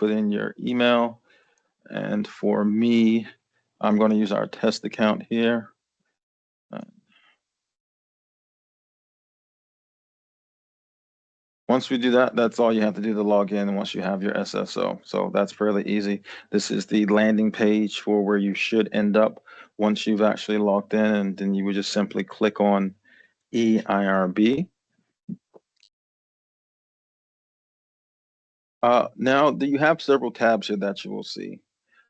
put in your email. And for me, I'm going to use our test account here. Once we do that, that's all you have to do to log in once you have your SSO. So that's fairly easy. This is the landing page for where you should end up once you've actually logged in, and then you would just simply click on eIRB. Now, you have several tabs here that you will see,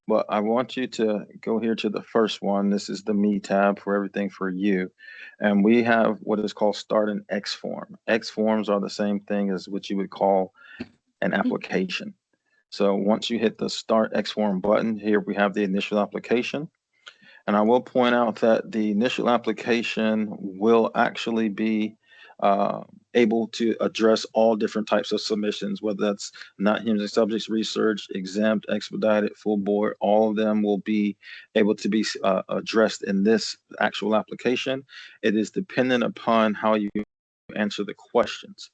but I want you to go here to the first one. This is the Me tab for everything for you. And we have what is called Start an X form. X forms are the same thing as what you would call an application. So once you hit the Start X form button, here we have the initial application. And I will point out that the initial application will actually be able to address all different types of submissions, whether that's not human subjects research, exempt, expedited, full board, all of them will be able to be addressed in this actual application. It is dependent upon how you answer the questions.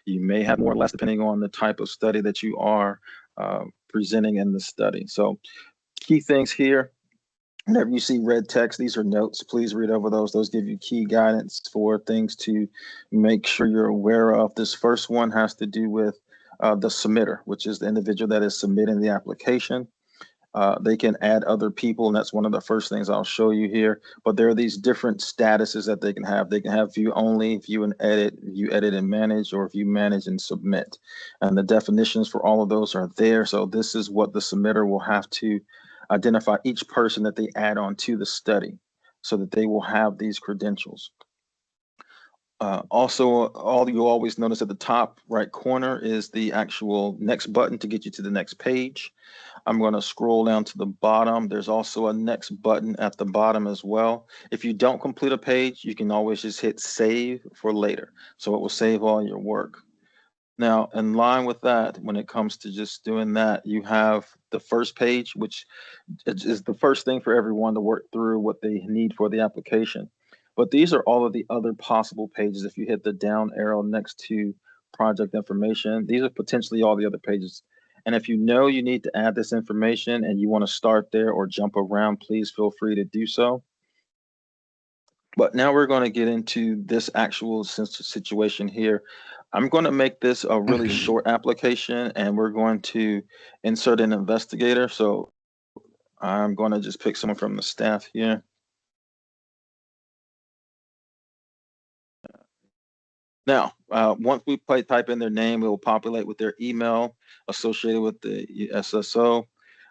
You may have more or less depending on the type of study that you are presenting in the study. So key things here. Whenever you see red text, these are notes. Please read over those. Those give you key guidance for things to make sure you're aware of. This first one has to do with the submitter, which is the individual that is submitting the application. They can add other people, and that's one of the first things I'll show you here. But there are these different statuses that they can have. They can have view only, view and edit, view, edit and manage, or view, manage and submit. And the definitions for all of those are there. So this is what the submitter will have to identify each person that they add on to the study so that they will have these credentials. Also, all you always notice at the top right corner is the actual next button to get you to the next page. I'm going to scroll down to the bottom. There's also a next button at the bottom as well. If you don't complete a page, you can always just hit save for later. So it will save all your work. Now, in line with that, when it comes to just doing that, you have the first page, which is the first thing for everyone to work through what they need for the application. But these are all of the other possible pages. If you hit the down arrow next to project information, these are potentially all the other pages. And if you know you need to add this information and you want to start there or jump around, please feel free to do so. But now we're going to get into this actual situation here. I'm going to make this a really short application, and we're going to insert an investigator. So I'm going to just pick someone from the staff here. Now, once we type in their name, it will populate with their email associated with the SSO.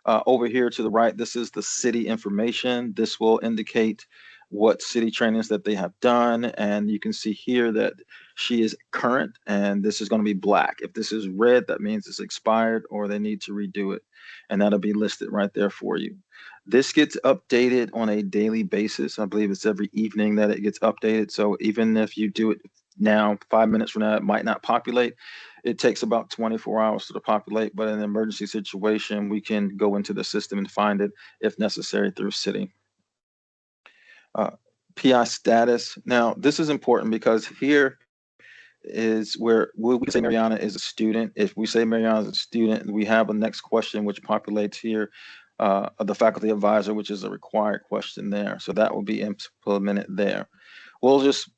Over here to the right, this is the city information. This will indicate what city trainings that they have done. And you can see here that she is current, and this is going to be black. If this is red, that means it's expired or they need to redo it. And that'll be listed right there for you. This gets updated on a daily basis. I believe it's every evening that it gets updated. So even if you do it now, 5 minutes from now, it might not populate. It takes about 24 hours to populate, but in an emergency situation, we can go into the system and find it if necessary through city. PI status. Now, this is important because here is where we say Mariana is a student. If we say Mariana is a student, we have a next question which populates here, the faculty advisor, which is a required question there. So that will be implemented there. We'll just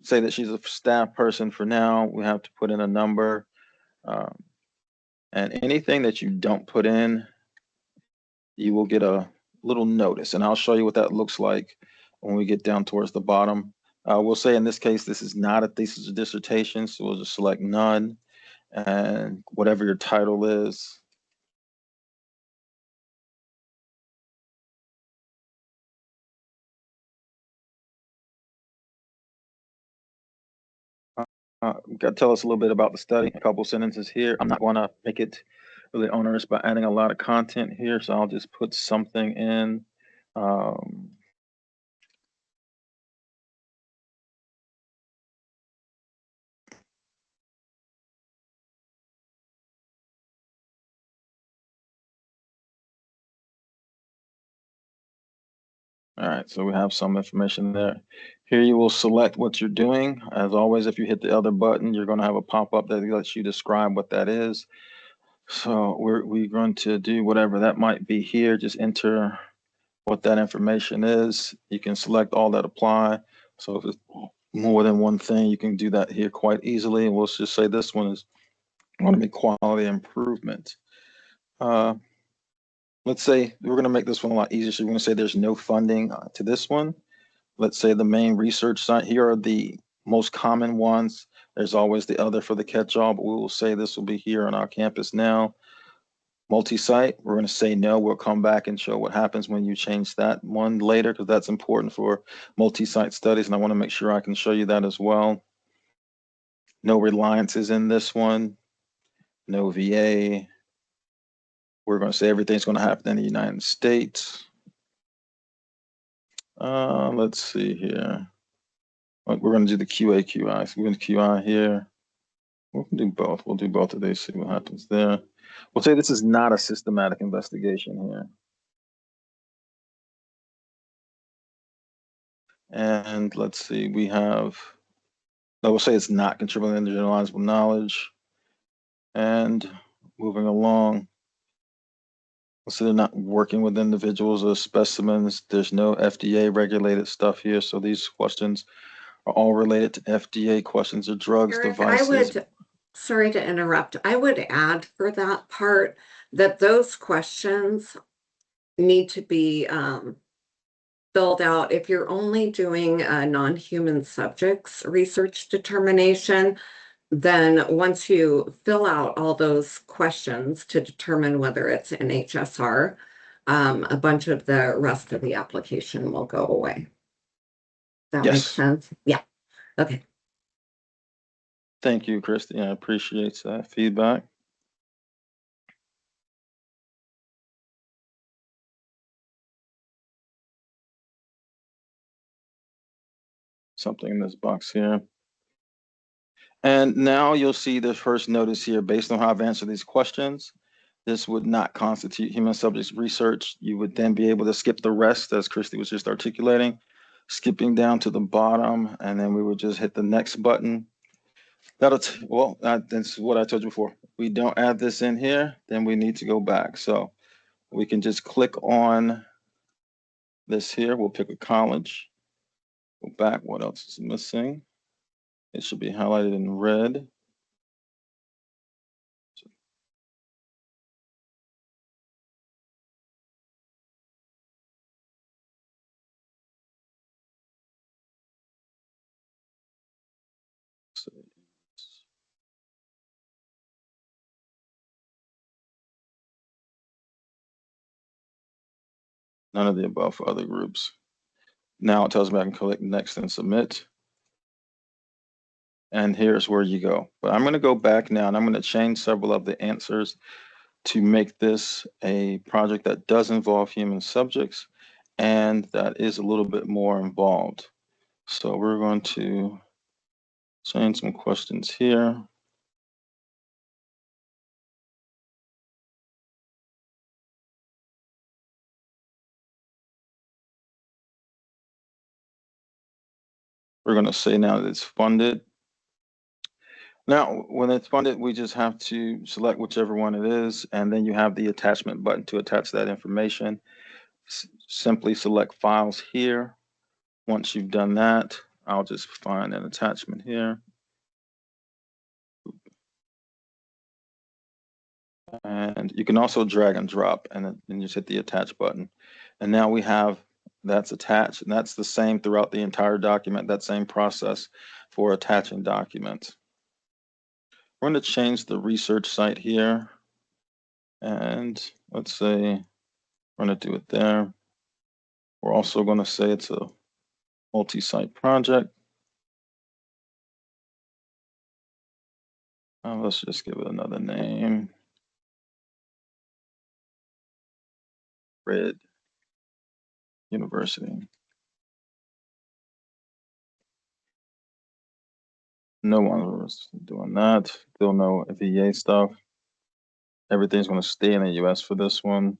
say that she's a staff person for now. We have to put in a number. And anything that you don't put in, you will get a little notice. And I'll show you what that looks like when we get down towards the bottom. We'll say in this case, this is not a thesis or dissertation, so we'll just select none. And whatever your title is, got to tell us a little bit about the study, a couple sentences here. I'm not going to make it really onerous by adding a lot of content here, so I'll just put something in. All right, so we have some information there. Here you will select what you're doing. As always, if you hit the other button, you're going to have a pop-up that lets you describe what that is. So we're going to do whatever that might be here. Just enter what that information is. You can select all that apply. So if it's more than one thing, you can do that here quite easily. And we'll just say this one is going to be quality improvement. Let's say we're going to make this one a lot easier. So we're going to say there's no funding to this one. Let's say the main research site. Here are the most common ones. There's always the other for the catch-all, but we will say this will be here on our campus now. Multi-site, we're going to say no. We'll come back and show what happens when you change that one later, because that's important for multi-site studies, and I want to make sure I can show you that as well. No reliances in this one. No VA. We're going to say everything's going to happen in the United States. Let's see here. We're going to do the QA/QI. So we're going to QI here. We can do both. We'll do both of these, see what happens there. We'll say this is not a systematic investigation here. And let's see, we have, I will say it's not contributing to generalizable knowledge. And moving along, let's say they're not working with individuals or specimens. There's no FDA regulated stuff here. So these questions are all related to FDA questions or drugs, Eric, devices. Sorry to interrupt. I would add for that part that those questions need to be filled out if you're only doing a non-human subjects research determination. Then once you fill out all those questions to determine whether it's an HSR, a bunch of the rest of the application will go away. That makes sense? Yeah. Okay. Thank you, Christy. I appreciate that feedback. Something in this box here. And now you'll see the first notice here, based on how I've answered these questions, this would not constitute human subjects research. You would then be able to skip the rest, as Christy was just articulating, skipping down to the bottom, and then we would just hit the next button. That's what I told you before. We don't add this in here, then we need to go back. So we can just click on this here. We'll pick a college. Go back. What else is missing? It should be highlighted in red. None of the above for other groups. Now it tells me I can click next and submit. And here's where you go. But I'm going to go back now and I'm going to change several of the answers to make this a project that does involve human subjects and that is a little bit more involved. So we're going to change some questions here. We're going to say now that it's funded. Now, when it's funded, we just have to select whichever one it is, and then you have the attachment button to attach that information. Simply select files here. Once you've done that, I'll just find an attachment here. And you can also drag and drop and then just hit the attach button. And now we have that's attached, and that's the same throughout the entire document, that same process for attaching documents. We're going to change the research site here. And let's say we're going to do it there. We're also going to say it's a multi-site project. Let's just give it another name. Red University. No one was doing that. Still no VA stuff. Everything's going to stay in the US for this one.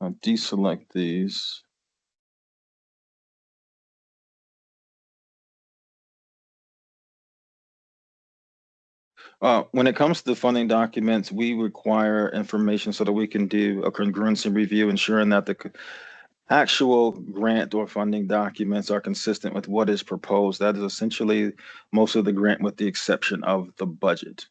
I'll deselect these. When it comes to funding documents, we require information so that we can do a congruency review, ensuring that the actual grant or funding documents are consistent with what is proposed. That is essentially most of the grant, with the exception of the budget.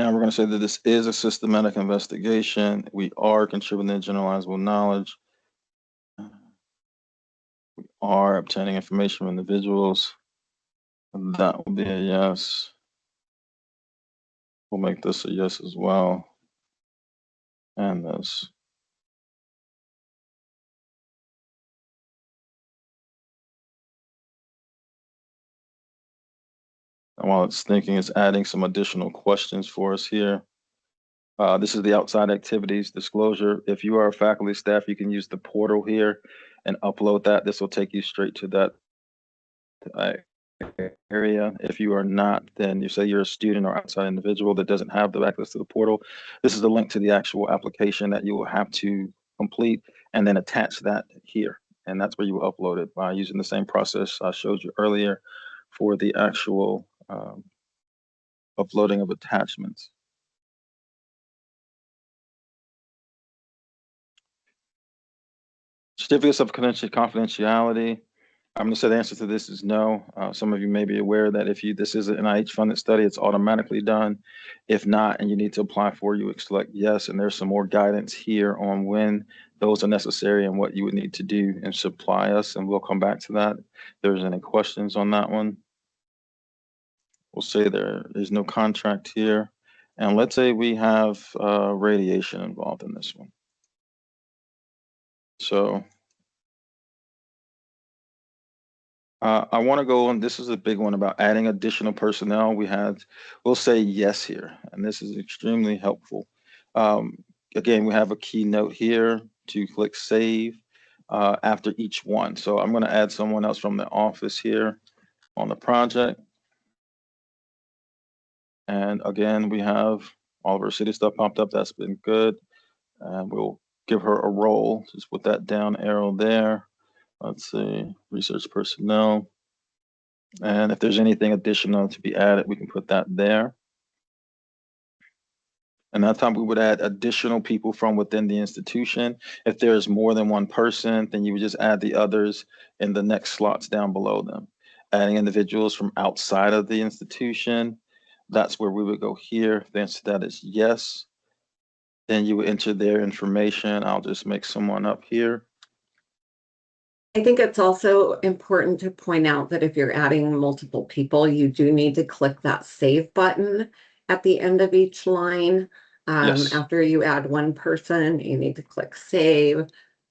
Now we're going to say that this is a systematic investigation. We are contributing to generalizable knowledge. We are obtaining information from individuals. That will be a yes. We'll make this a yes as well. And this. And while it's thinking, it's adding some additional questions for us here. This is the outside activities disclosure. If you are a faculty staff, you can use the portal here and upload that. This will take you straight to that area. If you are not, then you say you're a student or outside individual that doesn't have the access to the portal. This is the link to the actual application that you will have to complete and then attach that here. And that's where you will upload it by using the same process I showed you earlier for the actual uploading of attachments. Certificates of confidentiality. I'm going to say the answer to this is no. Some of you may be aware that if this is an NIH funded study, it's automatically done. If not, and you need to apply for, you would select yes. And there's some more guidance here on when those are necessary and what you would need to do and supply us. And we'll come back to that. If there's any questions on that one, we'll say there is no contract here. And let's say we have radiation involved in this one. So I want to go on. This is a big one about adding additional personnel. We'll say yes here, and this is extremely helpful. Again, we have a keynote here to click save after each one. So I'm going to add someone else from the office here on the project. And again, we have all of our city stuff popped up. That's been good. And we'll give her a role. Just put that down arrow there. Let's see, research personnel. And if there's anything additional to be added, we can put that there. And that time we would add additional people from within the institution. If there's more than one person, then you would just add the others in the next slots down below them. Adding individuals from outside of the institution, that's where we would go here. The answer to that is yes. Then you would enter their information. I'll just make someone up here. I think it's also important to point out that if you're adding multiple people, you do need to click that save button at the end of each line. Yes. After you add one person, you need to click save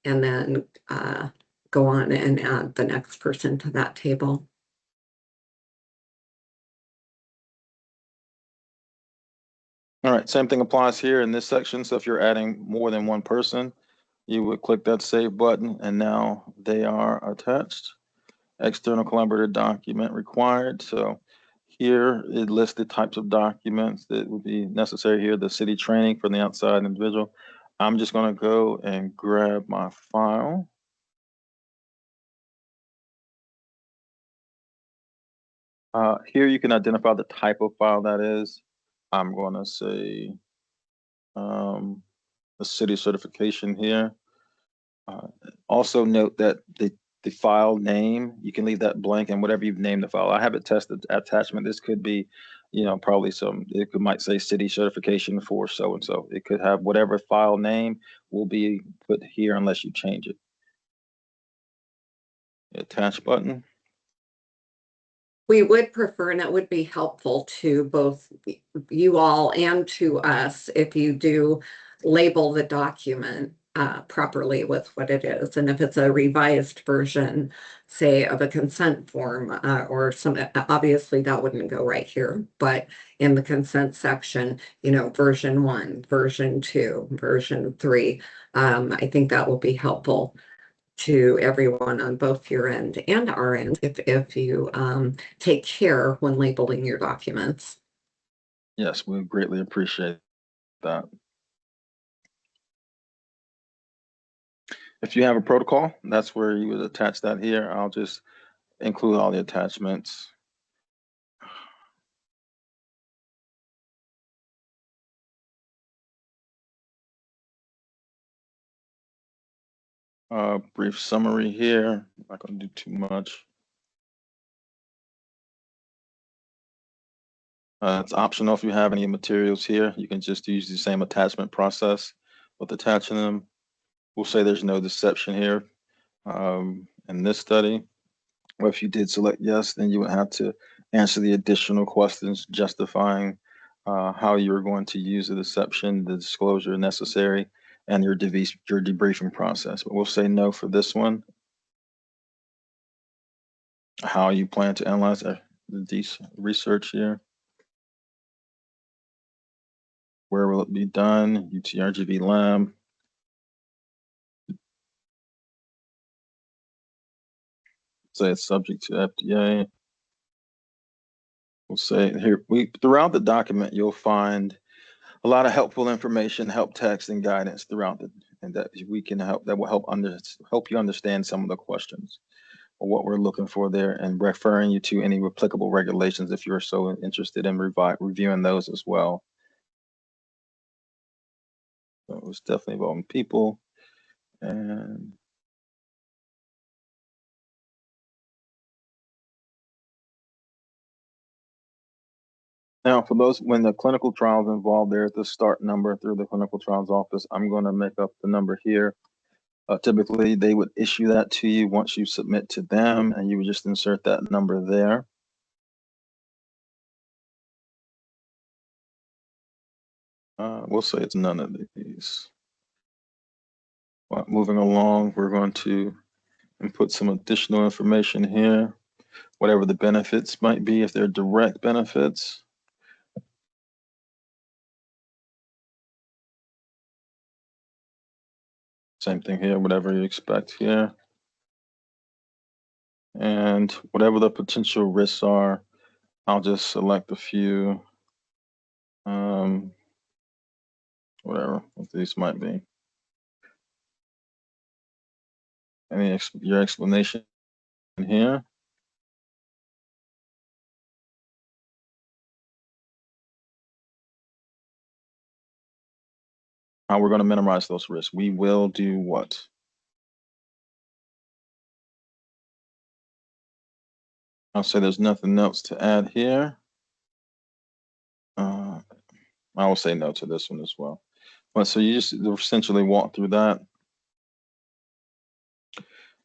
and then go on and add the next person to that table. All right, same thing applies here in this section. So if you're adding more than one person, you would click that save button and now they are attached. External collaborator document required. So here it lists the types of documents that would be necessary here, the city training for the outside individual. I'm just going to go and grab my file. Here you can identify the type of file that is. I'm going to say the city certification here. Also note that the file name, you can leave that blank and whatever you've named the file. I have it tested attachment. This could be, probably might say city certification for so-and-so. It could have whatever file name will be put here unless you change it. Attach button. We would prefer, and it would be helpful to both you all and to us if you do label the document properly with what it is. And if it's a revised version, say, of a consent form or some, obviously that wouldn't go right here, but in the consent section, version 1, version 2, version 3, I think that will be helpful. to everyone on both your end and our end if you take care when labeling your documents. Yes, we greatly appreciate that. If you have a protocol, that's where you would attach that here. I'll just include all the attachments. Brief summary here. I'm not going to do too much. It's optional if you have any materials here. You can just use the same attachment process with attaching them. We'll say there's no deception here in this study. Or if you did select yes, then you would have to answer the additional questions justifying how you're going to use the deception, the disclosure necessary, and your debriefing process. But we'll say no for this one. How you plan to analyze the research here. Where will it be done? UTRGV lab. Say it's subject to FDA. We'll say here, throughout the document, you'll find a lot of helpful information, help text and guidance throughout and that we can help, that will help you understand some of the questions or what we're looking for there, and referring you to any applicable regulations if you're so interested in reviewing those as well. So it was definitely involving people. And now for those, when the clinical trials involved, there's the start number through the clinical trials office. I'm going to make up the number here. Typically, they would issue that to you once you submit to them, and you would just insert that number there. We'll say it's none of these. Well, moving along, we're going to input some additional information here, whatever the benefits might be, if they're direct benefits. Same thing here, whatever you expect here. And whatever the potential risks are, I'll just select a few, whatever what these might be. Your explanation here. How we're going to minimize those risks. We will do what? I'll say there's nothing else to add here. I will say no to this one as well. But so you just essentially walk through that.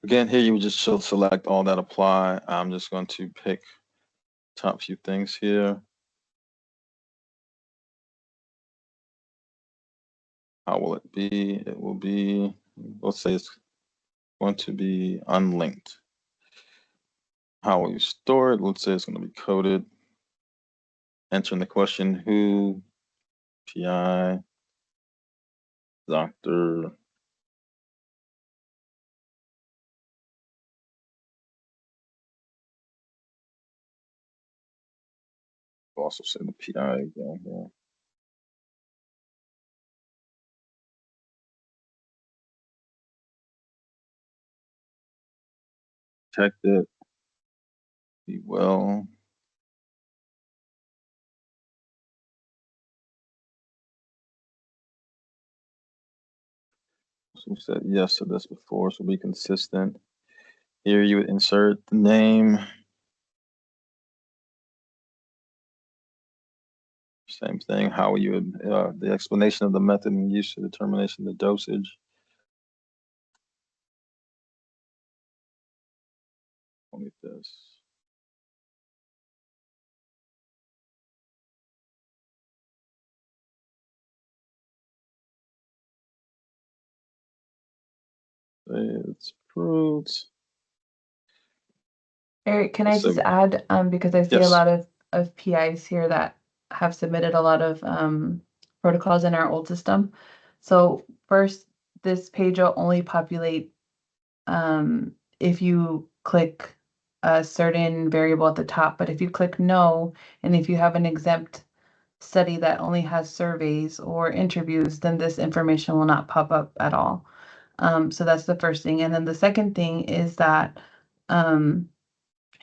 Again, here you would just select all that apply. I'm just going to pick top few things here. How will it be? It will be, let's say it's going to be unlinked. How will you store it? Let's say it's going to be coded. Entering the question, who, PI, doctor. Also say the PI again here. Protect it. Be well. So we said yes to this before, so be consistent. Here you would insert the name. Same thing, how you would, the explanation of the method and use of determination of the dosage. Let me get this. It's fruits. Eric, can I So- just add, because I see a Yes. lot of PIs here that have submitted a lot of protocols in our old system. So first, this page will only populate if you click a certain variable at the top, but if you click no, and if you have an exempt study that only has surveys or interviews, then this information will not pop up at all. So that's the first thing. And then the second thing is that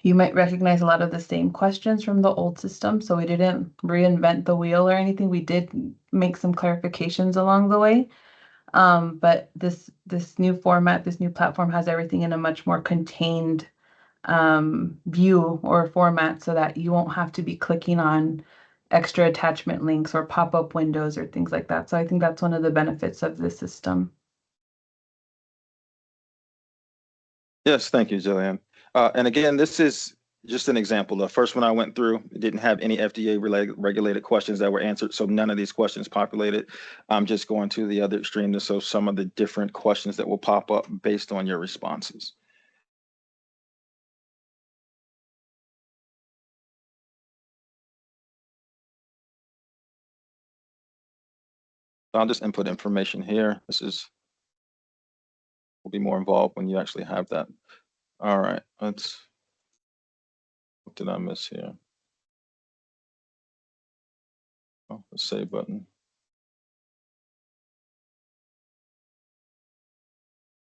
you might recognize a lot of the same questions from the old system. So we didn't reinvent the wheel or anything. We did make some clarifications along the way. But this new format, this new platform has everything in a much more contained view or format, so that you won't have to be clicking on extra attachment links or pop-up windows or things like that. So I think that's one of the benefits of this system. Yes, thank you, Jillian. And again, this is just an example. The first one I went through didn't have any FDA regulated questions that were answered, so none of these questions populated. I'm just going to the other extreme to show some of the different questions that will pop up based on your responses. I'll just input information here. Will be more involved when you actually have that. All right, what did I miss here? Oh, the save button.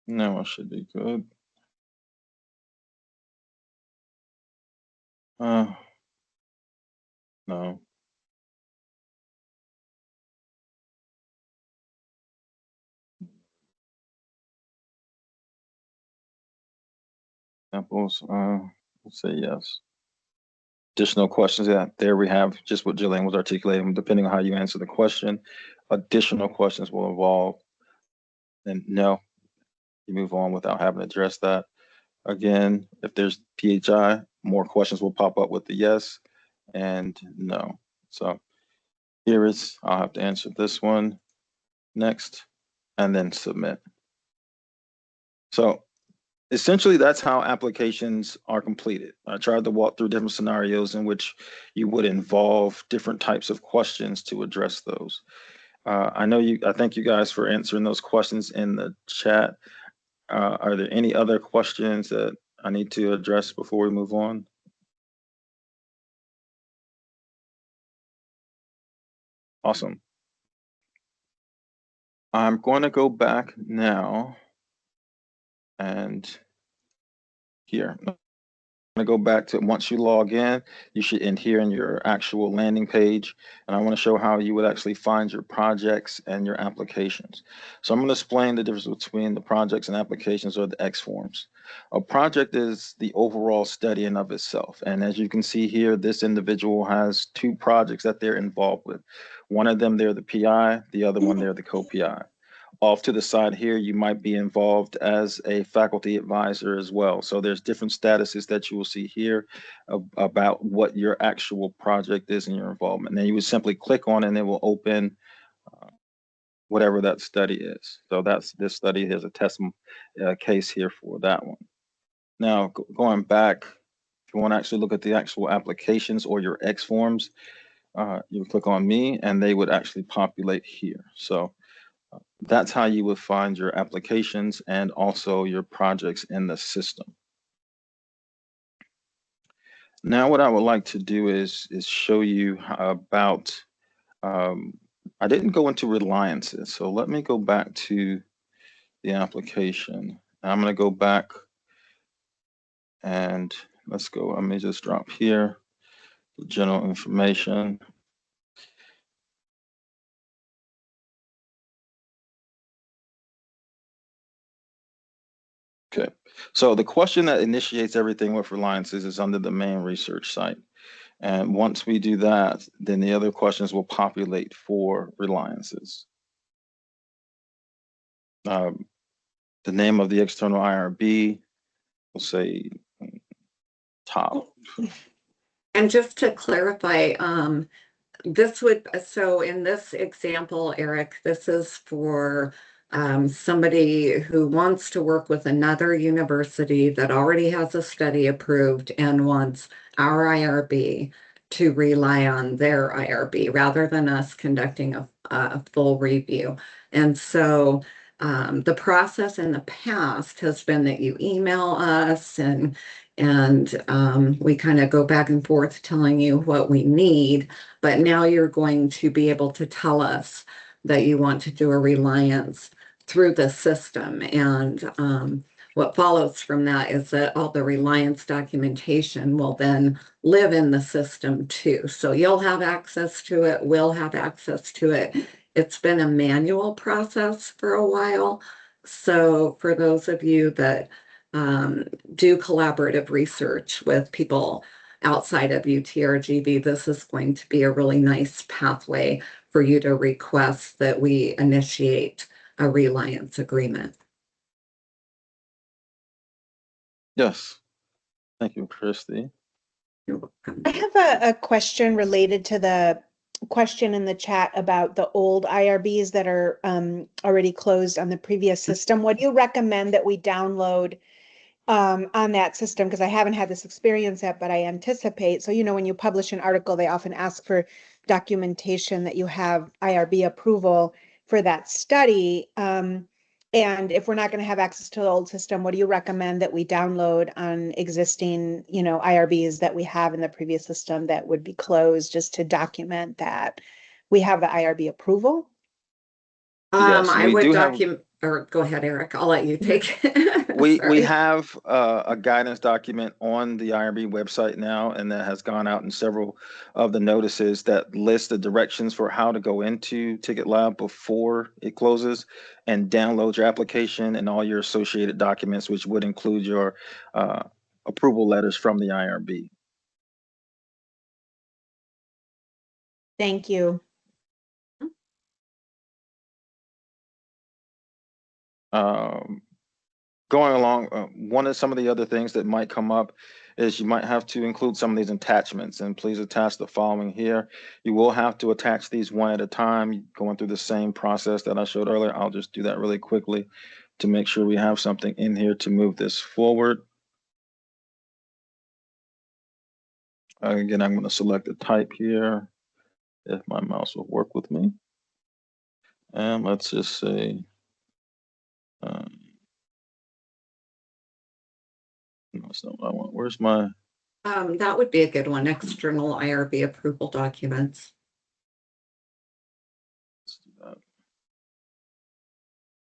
No, I should be good. No. Samples, let's say yes. Additional questions, yeah, there we have just what Jillian was articulating. Depending on how you answer the question, additional questions will evolve. And no, you move on without having to address that. Again, if there's PHI, more questions will pop up with the yes and no. So here is, I'll have to answer this one next and then submit. So essentially, that's how applications are completed. I tried to walk through different scenarios in which you would involve different types of questions to address those. I thank you guys for answering those questions in the chat. Are there any other questions that I need to address before we move on? Awesome. I'm going to go back now and here. I'm going to go back to once you log in, you should end here in your actual landing page. And I want to show how you would actually find your projects and your applications. So I'm going to explain the difference between the projects and applications, or the X forms. A project is the overall study in of itself. And as you can see here, this individual has two projects that they're involved with. One of them, they're the PI, the other one, they're the co-PI. Off to the side here, you might be involved as a faculty advisor as well. So there's different statuses that you will see here about what your actual project is and your involvement. And then you would simply click on it and it will open whatever that study is. So this study. There's a test case here for that one. Now, going back, if you want to actually look at the actual applications or your X forms, you would click on me and they would actually populate here. So that's how you would find your applications and also your projects in the system. Now, what I would like to do is show you about, I didn't go into reliances. So let me go back to the application. I'm going to go back and let's go. Let me just drop here, general information. Okay, so the question that initiates everything with reliances is under the main research site. And once we do that, then the other questions will populate for reliances. The name of the external eIRB, we'll say top. And just to clarify, so in this example, Eric, this is for somebody who wants to work with another university that already has a study approved and wants our eIRB to rely on their eIRB rather than us conducting a full review. And so The process in the past has been that you email us and we kind of go back and forth telling you what we need, but now you're going to be able to tell us that you want to do a reliance through the system. And what follows from that is that all the reliance documentation will then live in the system too. So you'll have access to it, we'll have access to it. It's been a manual process for a while. So for those of you that do collaborative research with people outside of UTRGV, this is going to be a really nice pathway for you to request that we initiate a reliance agreement. Yes. Thank you, Christy. You're welcome. I have a question related to the question in the chat about the old IRBs that are already closed on the previous system. What do you recommend that we download on that system? Because I haven't had this experience yet, but I anticipate. So, you know, when you publish an article, they often ask for documentation that you have IRB approval for that study. And if we're not going to have access to the old system, what do you recommend that we download on existing, you know, IRBs that we have in the previous system that would be closed, just to document that we have the IRB approval? Yes, I we would do have- document, or go ahead, Eric, I'll let you take it. We Sorry. have a guidance document on the IRB website now, and that has gone out in several of the notices that list the directions for how to go into Ticket Lab before it closes and download your application and all your associated documents, which would include your approval letters from the IRB. Thank you. Going along, some of the other things that might come up is you might have to include some of these attachments, and please attach the following here. You will have to attach these one at a time, going through the same process that I showed earlier. I'll just do that really quickly to make sure we have something in here to move this forward. Again, I'm going to select the type here, if my mouse will work with me. And let's just say, no, that's not what I want. Where's my? That would be a good one, external IRB approval documents. Let's do that.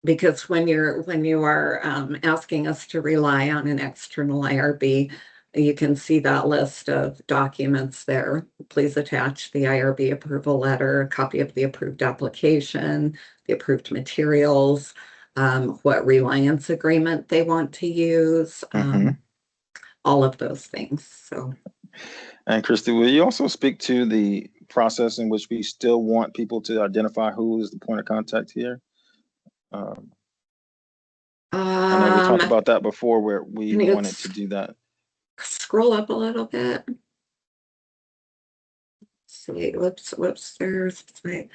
Because when you are asking us to rely on an external IRB, you can see that list of documents there. Please attach the IRB approval letter, a copy of the approved application, the approved materials, what reliance agreement they want to use, all of those things. So. And Christy, will you also speak to the process in which we still want people to identify who is the point of contact here? I know we talked about that before, where we wanted to do that. Scroll up a little bit. See, whoops, there's my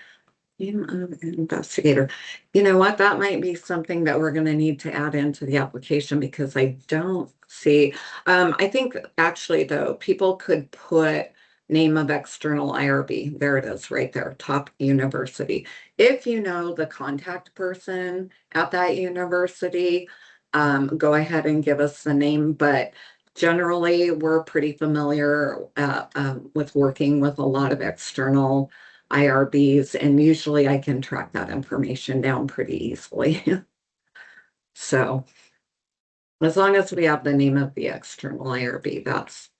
name of investigator. You know what? That might be something that we're going to need to add into the application, because I don't see. I think actually, though, people could put name of external IRB. There it is, right there, top university. If you know the contact person at that university, go ahead and give us the name. But generally, we're pretty familiar with working with a lot of external IRBs, and usually I can track that information down pretty easily. So as long as we have the name of the external IRB, that's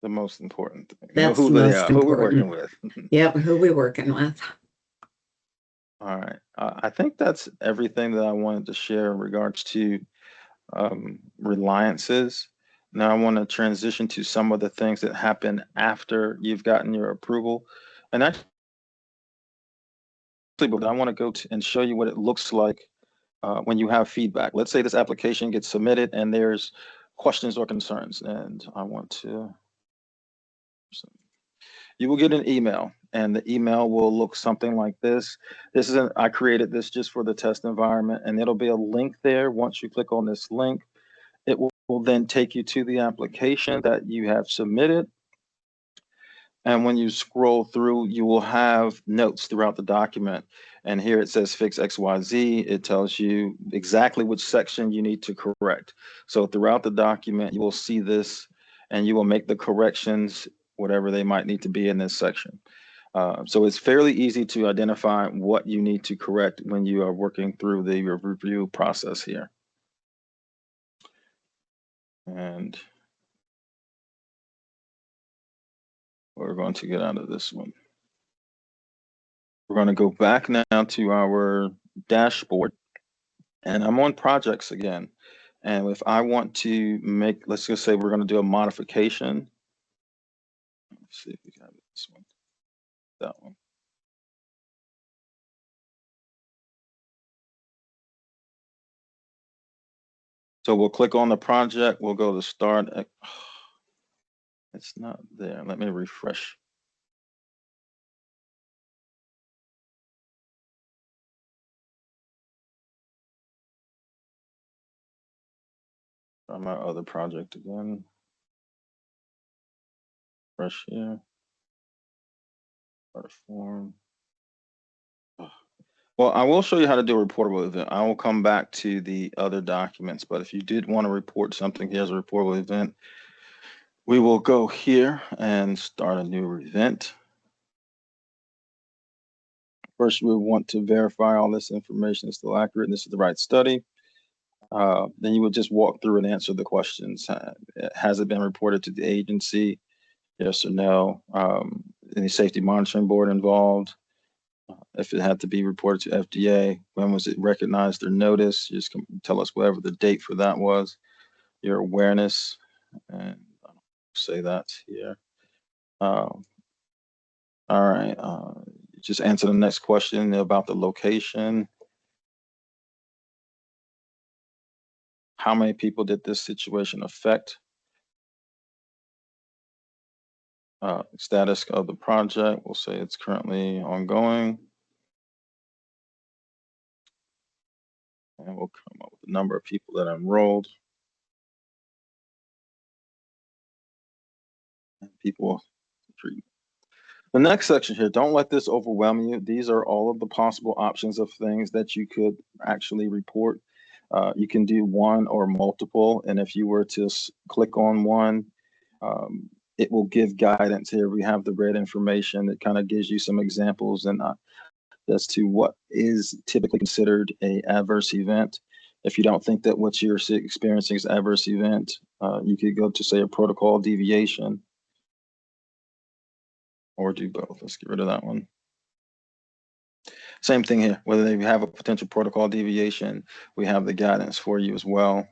the most important thing. That's who the they most are, who we're important. working with. Yep, who we working with. All right. I think that's everything that I wanted to share in regards to reliances. Now I want to transition to some of the things that happen after you've gotten your approval. And actually, I want to go and show you what it looks like when you have feedback. Let's say this application gets submitted and there's questions or concerns, and I want to. You will get an email, and the email will look something like this. I created this just for the test environment, and it'll be a link there. Once you click on this link, it will then take you to the application that you have submitted. And when you scroll through, you will have notes throughout the document. And here it says fix XYZ. It tells you exactly which section you need to correct. So throughout the document, you will see this and you will make the corrections, whatever they might need to be in this section. So it's fairly easy to identify what you need to correct when you are working through the review process here. And we're going to get out of this one. We're going to go back now to our dashboard, and I'm on projects again. And if I want to make, let's just say we're going to do a modification. Let's see if we can have this one, that one. So we'll click on the project. We'll go to start. It's not there. Let me refresh. Try my other project again. Fresh here. Start form. Well, I will show you how to do a reportable event. I will come back to the other documents, but if you did want to report something, here's a reportable event. We will go here and start a new event. First, we want to verify all this information is still accurate and this is the right study. Then you would just walk through and answer the questions. Has it been reported to the agency? Yes or no? Any safety monitoring board involved? If it had to be reported to FDA, when was it recognized or noticed? You just tell us whatever the date for that was. Your awareness, and I'll say that's here. All right, just answer the next question about the location. How many people did this situation affect? Status of the project, we'll say it's currently ongoing. And we'll come up with the number of people that enrolled. And people treatment. The next section here, don't let this overwhelm you. These are all of the possible options of things that you could actually report. You can do one or multiple, and if you were to click on one, it will give guidance here. We have the red information that kind of gives you some examples and as to what is typically considered an adverse event. If you don't think that what you're experiencing is adverse event, you could go to say a protocol deviation or do both. Let's get rid of that one. Same thing here, whether you have a potential protocol deviation, we have the guidance for you as well.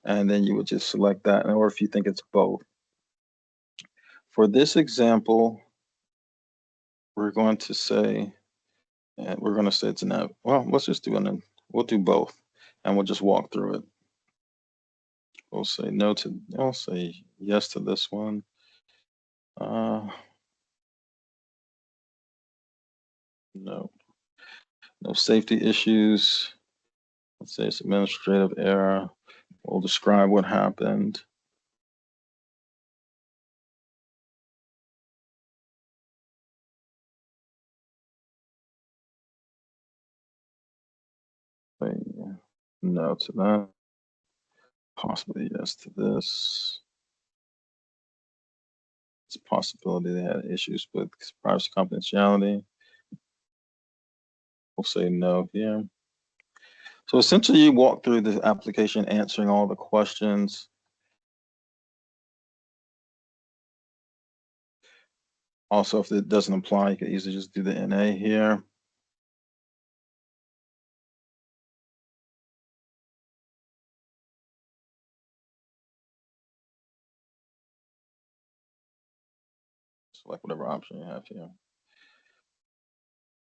And then you would just select that, or if you think it's both. For this example, we're going to say, it's an, well, let's just do an, we'll do both and we'll just walk through it. We'll say no to, I'll say yes to this one. No safety issues. Let's say it's administrative error. We'll describe what happened. Say no to that. Possibly yes to this. It's a possibility they had issues with privacy confidentiality. We'll say no here. So essentially you walk through the application answering all the questions. Also, if it doesn't apply, you can easily just do the NA here. Select whatever option you have here.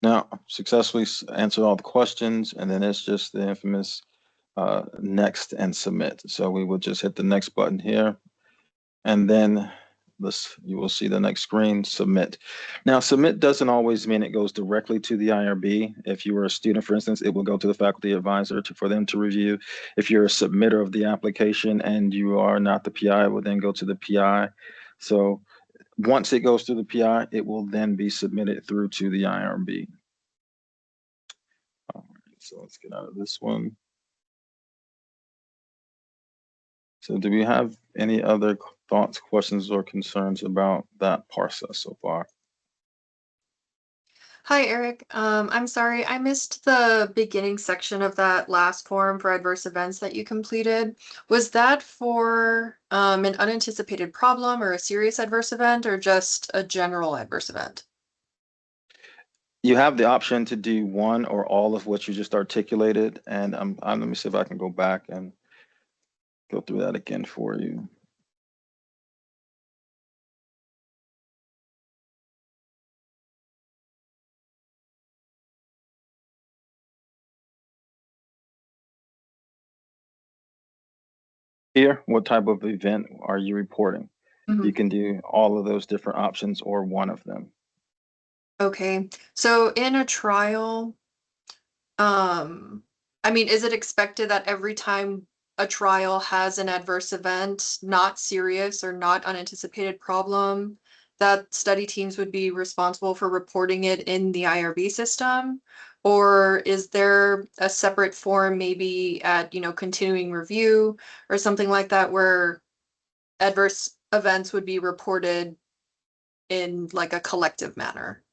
Now, successfully answered all the questions, and then it's just the infamous next and submit. So we will just hit the next button here, and then you will see the next screen, submit. Now, submit doesn't always mean it goes directly to the IRB. If you were a student, for instance, it will go to the faculty advisor for them to review. If you're a submitter of the application and you are not the PI, it will then go to the PI. So once it goes through the PI, it will then be submitted through to the IRB. All right, so let's get out of this one. So do we have any other thoughts, questions, or concerns about that process so far? Hi, Eric. I'm sorry, I missed the beginning section of that last form for adverse events that you completed. Was that for an unanticipated problem or a serious adverse event or just a general adverse event? You have the option to do one or all of what you just articulated. And let me see if I can go back and go through that again for you. Here, what type of event are you reporting? You can do all of those different options or one of them. Okay, so in a trial, I mean, is it expected that every time a trial has an adverse event, not serious or not unanticipated problem, that study teams would be responsible for reporting it in the IRB system? Or is there a separate form, maybe at, continuing review or something like that, where adverse events would be reported in like a collective manner?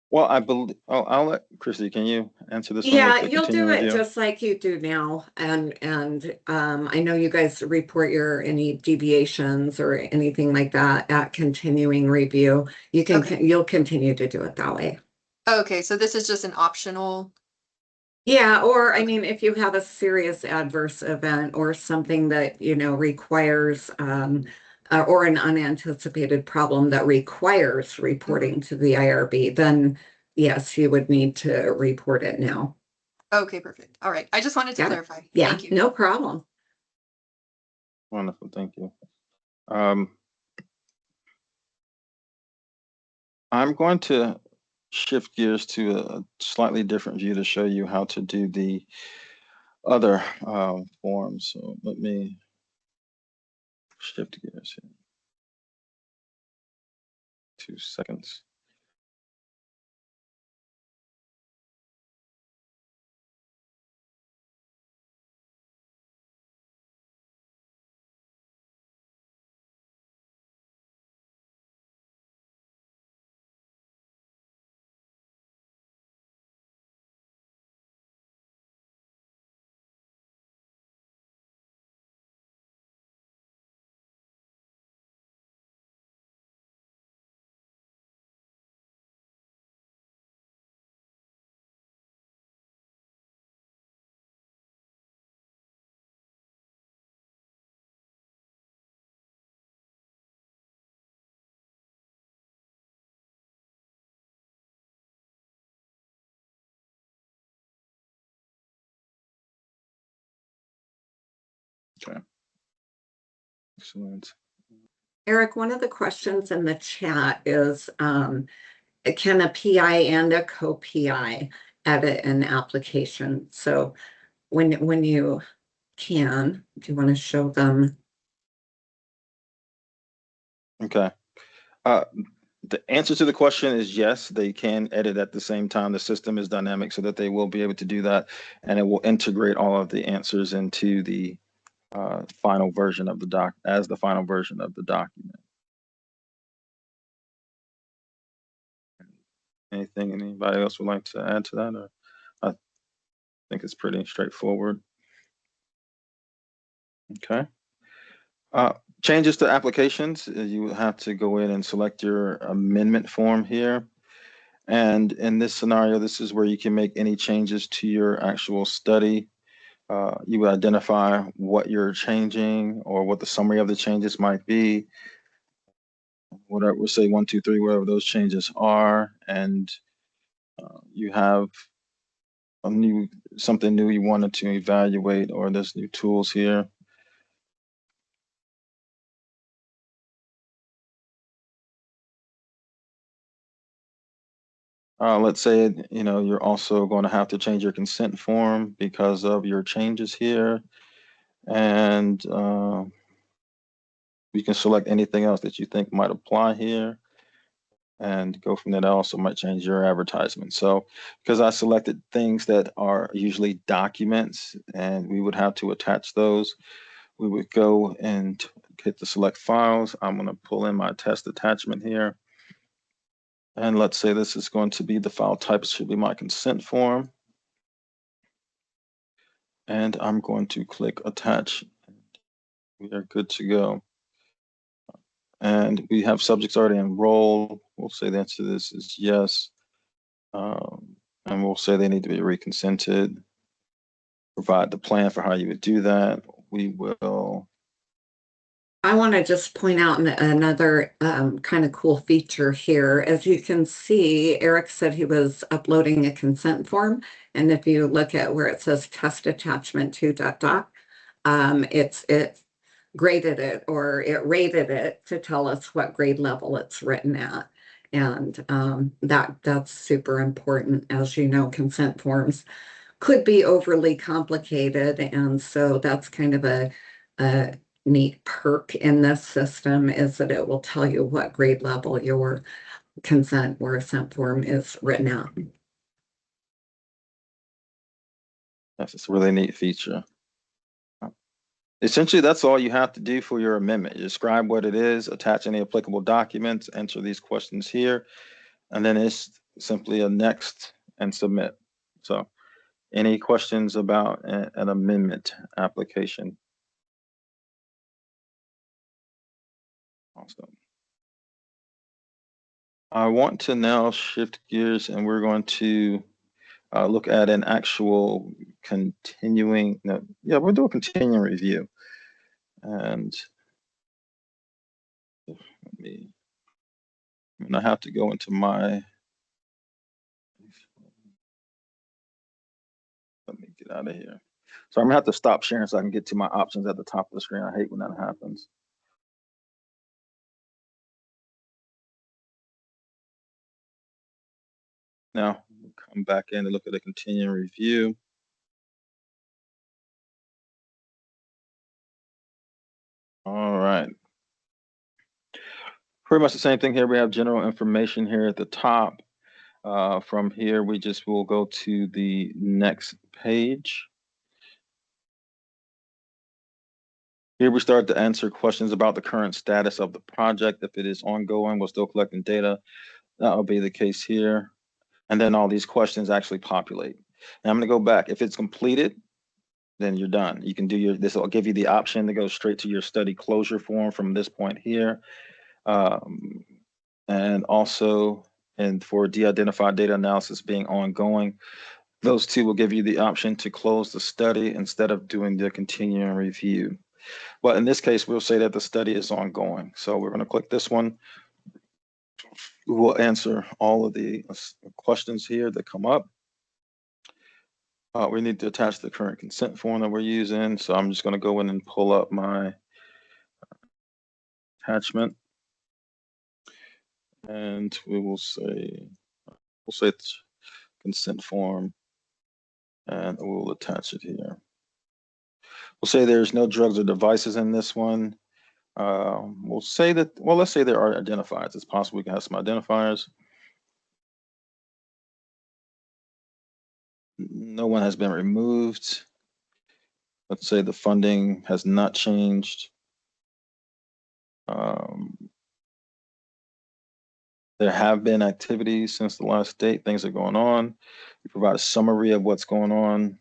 Well, I believe, I'll let Chrissy, can you answer this one Yeah, with the you'll do continuing it review? just like you do now. And I know you guys report your any deviations or anything like that at continuing review. Okay. You'll continue to do it that way. Okay, so this is just an optional. Yeah, or I mean, if you have a serious adverse event or something that, requires or an unanticipated problem that requires reporting to the IRB, then yes, you would need to report it now. Okay, perfect. All right. I just wanted to Got it. clarify. Yeah, Thank you. no problem. Wonderful, thank you. I'm going to shift gears to a slightly different view to show you how to do the other forms. So let me shift gears here. 2 seconds. Okay. Excellent. Eric, one of the questions in the chat is, can a PI and a co-PI edit an application? So when you can, do you want to show them? Okay. The answer to the question is yes, they can edit at the same time. The system is dynamic so that they will be able to do that, and it will integrate all of the answers into the final version of the document. Anything anybody else would like to add to that? Or I think it's pretty straightforward. Okay. Changes to applications, you have to go in and select your amendment form here. And in this scenario, this is where you can make any changes to your actual study. You would identify what you're changing or what the summary of the changes might be. Whatever, we'll say 1, 2, 3, whatever those changes are. And you have something new you wanted to evaluate, or there's new tools here. Let's say, you're also going to have to change your consent form because of your changes here. And You can select anything else that you think might apply here and go from there. That also might change your advertisement. So because I selected things that are usually documents and we would have to attach those, we would go and hit the select files. I'm going to pull in my test attachment here. And let's say this is going to be the file type. It should be my consent form. And I'm going to click attach. We are good to go. And we have subjects already enrolled. We'll say the answer to this is yes. And we'll say they need to be reconsented. Provide the plan for how you would do that. We will. I want to just point out another kind of cool feature here. As you can see, Eric said he was uploading a consent form. And if you look at where it says test attachment to ... it graded it, or it rated it to tell us what grade level it's written at. And that's super important. As you know, consent forms could be overly complicated. And so that's kind of a neat perk in this system, is that it will tell you what grade level your consent or assent form is written out. That's just a really neat feature. Essentially, that's all you have to do for your amendment. You describe what it is, attach any applicable documents, answer these questions here, and then it's simply a next and submit. So any questions about an amendment application? Awesome. I want to now shift gears, and we're going to look at an actual continuing, we'll do a continuing review. And I'm gonna have to go into my, let me get out of here. So I'm gonna have to stop sharing so I can get to my options at the top of the screen. I hate when that happens. Now, we'll come back in and look at a continuing review. All right. Pretty much the same thing here. We have general information here at the top. From here, we just will go to the next page. Here we start to answer questions about the current status of the project. If it is ongoing, we're still collecting data. That will be the case here. And then all these questions actually populate. And I'm going to go back. If it's completed, then you're done. You can do this will give you the option to go straight to your study closure form from this point here. And also, and for de-identified data analysis being ongoing, those two will give you the option to close the study instead of doing the continuing review. But in this case, we'll say that the study is ongoing. So we're going to click this one. We'll answer all of the questions here that come up. We need to attach the current consent form that we're using. So I'm just going to go in and pull up my attachment. And we will say, it's consent form, and we'll attach it here. We'll say there's no drugs or devices in this one. We'll say that, well, let's say there are identifiers. It's possible we can have some identifiers. No one has been removed. Let's say the funding has not changed. There have been activities since the last date. Things are going on. We provide a summary of what's going on.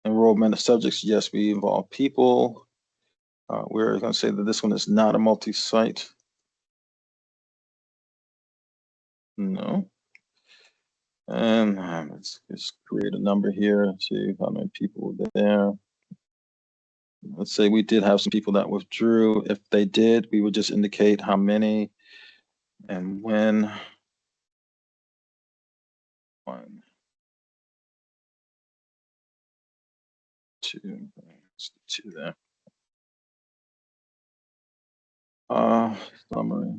Enrollment of subjects, yes, we involve people. We're going to say that this one is not a multi-site. No. And let's just create a number here, see how many people were there. Let's say we did have some people that withdrew. If they did, we would just indicate how many and when. 1, 2, 2 there. Summary.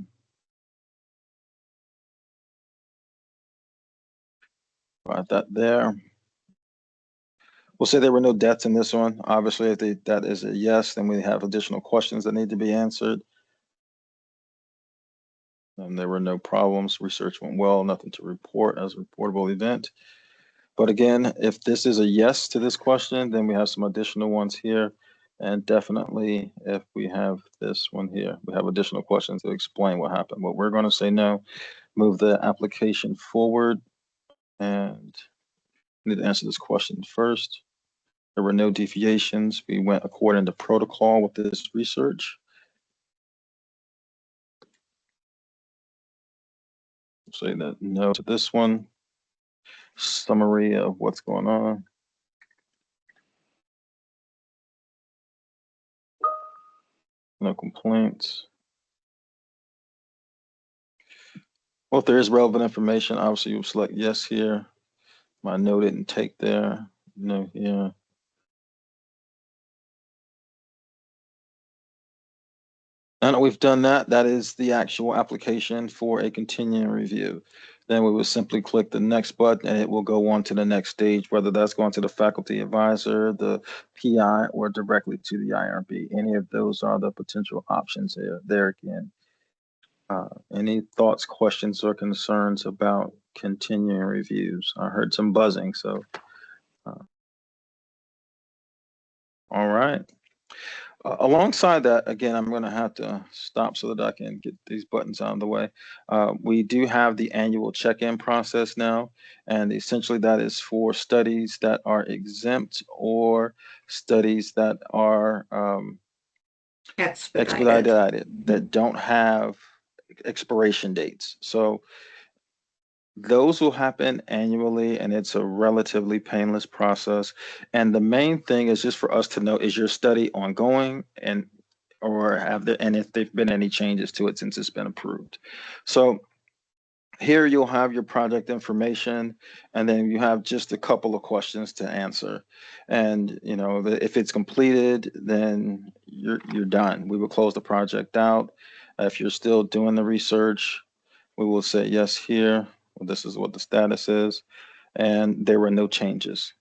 Got that there. We'll say there were no deaths in this one. Obviously, if that is a yes, then we have additional questions that need to be answered. And there were no problems. Research went well, nothing to report as a reportable event. But again, if this is a yes to this question, then we have some additional ones here. And definitely, if we have this one here, we have additional questions to explain what happened. But we're going to say no, move the application forward. And we need to answer this question first. There were no deviations. We went according to protocol with this research. Say that no to this one. Summary of what's going on. No complaints. Well, if there is relevant information, obviously you'll select yes here. My no didn't take there. No here. Now that we've done that, that is the actual application for a continuing review. Then we will simply click the next button and it will go on to the next stage, whether that's going to the faculty advisor, the PI, or directly to the IRB. Any of those are the potential options there again. Any thoughts, questions, or concerns about continuing reviews? I heard some buzzing, so. All right. Alongside that, again, I'm going to have to stop so that I can get these buttons out of the way. We do have the annual check-in process now, and essentially that is for studies that are exempt or studies that are expedited, that don't have expiration dates. So those will happen annually, and it's a relatively painless process. And the main thing is just for us to know, is your study ongoing, and if there've been any changes to it since it's been approved. So here you'll have your project information, and then you have just a couple of questions to answer. And if it's completed, then you're done. We will close the project out. If you're still doing the research, we will say yes here. Well, this is what the status is, and there were no changes.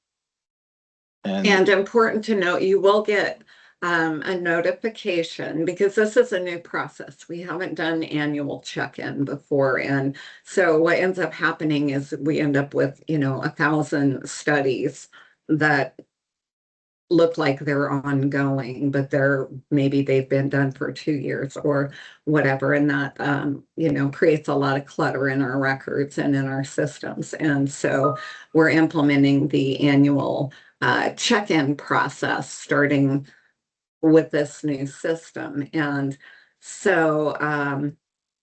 And important to note, you will get a notification, because this is a new process. We haven't done annual check-in before. And so what ends up happening is we end up with, 1,000 studies that look like they're ongoing, but maybe they've been done for 2 years or whatever. And that, creates a lot of clutter in our records and in our systems. And so we're implementing the annual check-in process starting with this new system. And so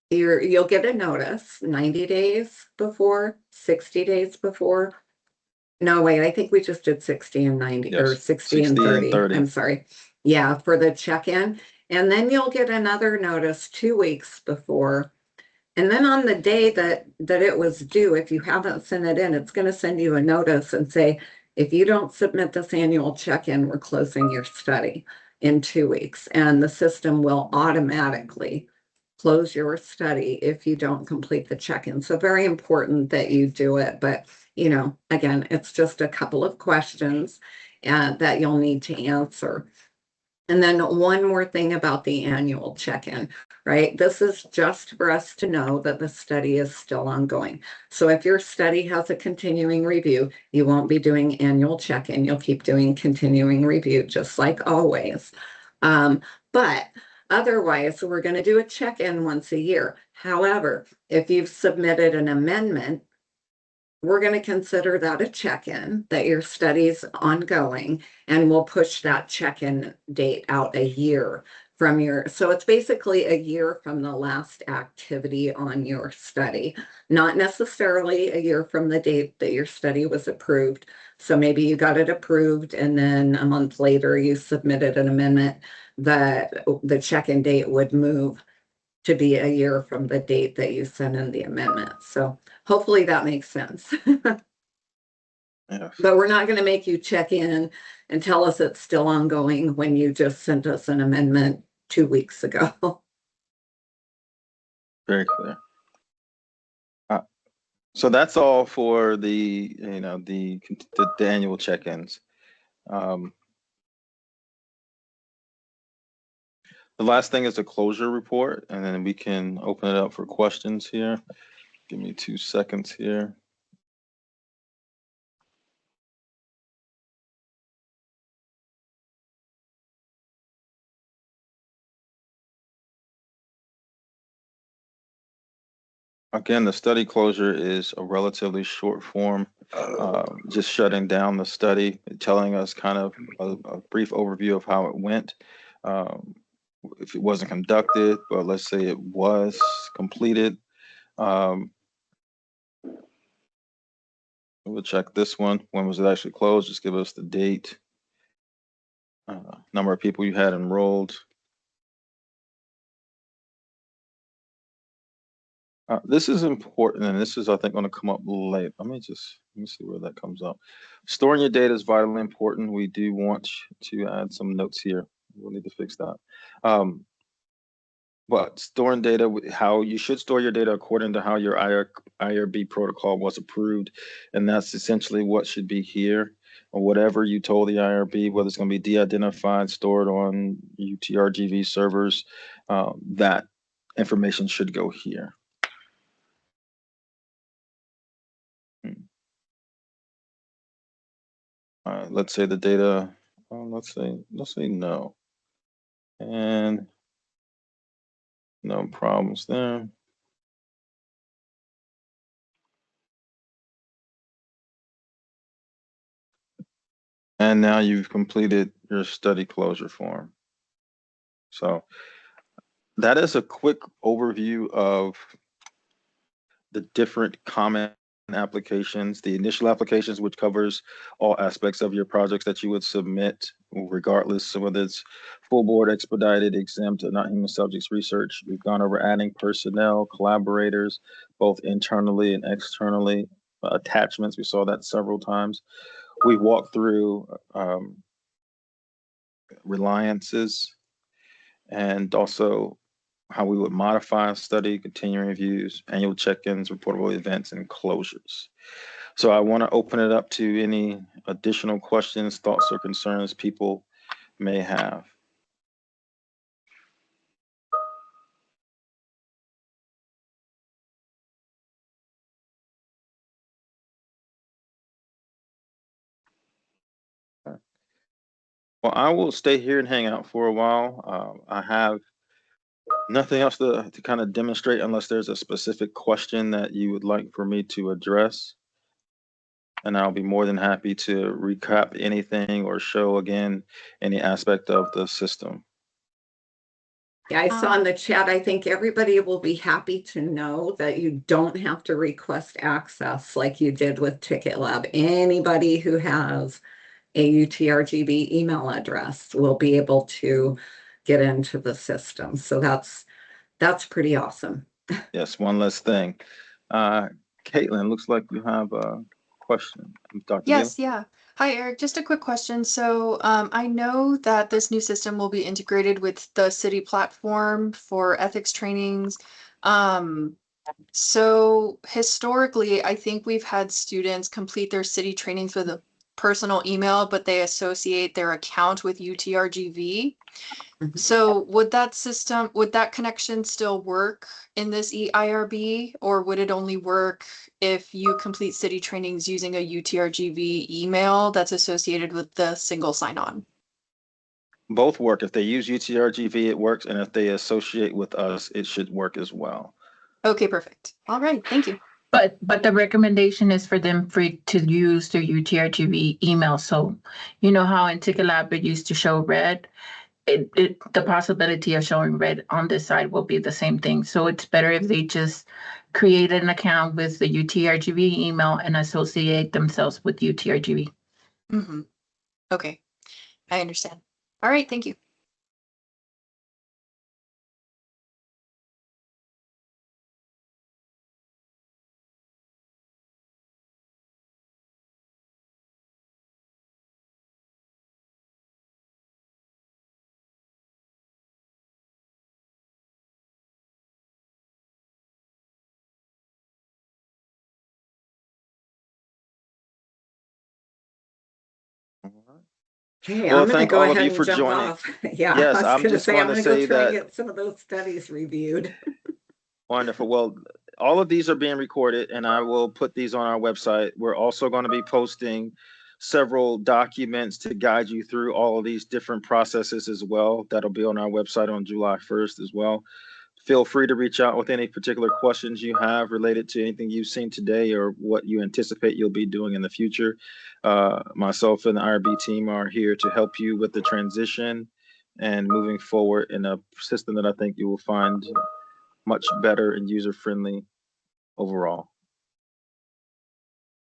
you'll get a notice 90 days before, 60 days before. No, wait, I think we just did 60 and 90, Yes, or 60 and 30. I'm sorry. Yeah, for the check-in. And then you'll get another notice 2 weeks before. And then on the day that it was due, if you haven't sent it in, it's going to send you a notice and say, if you don't submit this annual check-in, we're closing your study in 2 weeks. And the system will automatically close your study if you don't complete the check-in. So very important that you do it. But, again, it's just a couple of questions that you'll need to answer. And then one more thing about the annual check-in, right? This is just for us to know that the study is still ongoing. So if your study has a continuing review, you won't be doing annual check-in. You'll keep doing continuing review, just like always. But otherwise, we're going to do a check-in once a year. However, if you've submitted an amendment, we're going to consider that a check-in, that your study's ongoing, and we'll push that check-in date out a year from so it's basically a year from the last activity on your study, not necessarily a year from the date that your study was approved. So maybe you got it approved and then a month later you submitted an amendment, that the check-in date would move to be a year from the date that you sent in the amendment. So hopefully that makes sense. Yeah. But we're not going to make you check in and tell us it's still ongoing when you just sent us an amendment 2 weeks ago. Very clear. So that's all for the, the annual check-ins. The last thing is a closure report, and then we can open it up for questions here. Give me 2 seconds here. Again, the study closure is a relatively short form, just shutting down the study, telling us kind of a brief overview of how it went. If it wasn't conducted, but let's say it was completed. We'll check this one. When was it actually closed? Just give us the date, number of people you had enrolled. This is important, and this is, I think, going to come up late. Let me see where that comes up. Storing your data is vitally important. We do want to add some notes here. We'll need to fix that. But storing data, how you should store your data according to how your eIRB protocol was approved, and that's essentially what should be here. Or whatever you told the eIRB, whether it's going to be de-identified, stored on UTRGV servers, that information should go here. All right, let's say the data, let's say no. And no problems there. And now you've completed your study closure form. So that is a quick overview of the different comment applications, the initial applications, which covers all aspects of your projects that you would submit, regardless of whether it's full board, expedited, exempt, or not human subjects research. We've gone over adding personnel, collaborators, both internally and externally, attachments. We saw that several times. We walked through reliances and also how we would modify a study, continuing reviews, annual check-ins, reportable events, and closures. So I want to open it up to any additional questions, thoughts, or concerns people may have. Well, I will stay here and hang out for a while. I have nothing else to kind of demonstrate unless there's a specific question that you would like for me to address. And I'll be more than happy to recap anything or show again any aspect of the system. Yeah, I saw in the chat, I think everybody will be happy to know that you don't have to request access like you did with Ticket Lab. Anybody who has a UTRGV email address will be able to get into the system. So that's pretty awesome. Yes, one last thing. Caitlin, looks like you have a question. Dr. Yes, Daly? yeah. Hi, Eric. Just a quick question. So I know that this new system will be integrated with the city platform for ethics trainings. So historically, I think we've had students complete their city trainings with a personal email, but they associate their account with UTRGV. Mhm. So would that connection still work in this eIRB, or would it only work if you complete city trainings using a UTRGV email that's associated with the single sign-on? Both work. If they use UTRGV, it works. And if they associate with us, it should work as well. Okay, perfect. All right, thank you. But the recommendation is for them to use their UTRGV email. So you know how in Ticket Lab it used to show red? The possibility of showing red on this side will be the same thing. So it's better if they just create an account with the UTRGV email and associate themselves with UTRGV. Mm-hmm. Okay, I understand. All right, thank you. Okay, Well, I'm gonna thank go all of ahead you and for jump joining. off. Yeah, Yes, I was I'm gonna just say, I'm going to gonna go say try and that. get some of those studies reviewed. Wonderful. Well, all of these are being recorded, and I will put these on our website. We're also going to be posting several documents to guide you through all of these different processes as well. That'll be on our website on July 1st as well. Feel free to reach out with any particular questions you have related to anything you've seen today or what you anticipate you'll be doing in the future. Myself and the eIRB team are here to help you with the transition and moving forward in a system that I think you will find much better and user-friendly overall.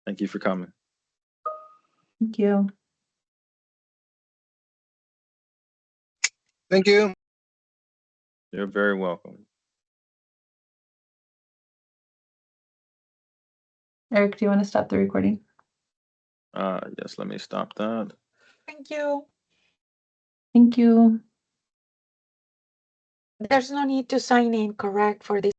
Thank you for coming. Thank you. Thank you. You're very welcome. Eric, do you want to stop the recording? Yes, let me stop that. Thank you. Thank you. There's no need to sign in, correct, for this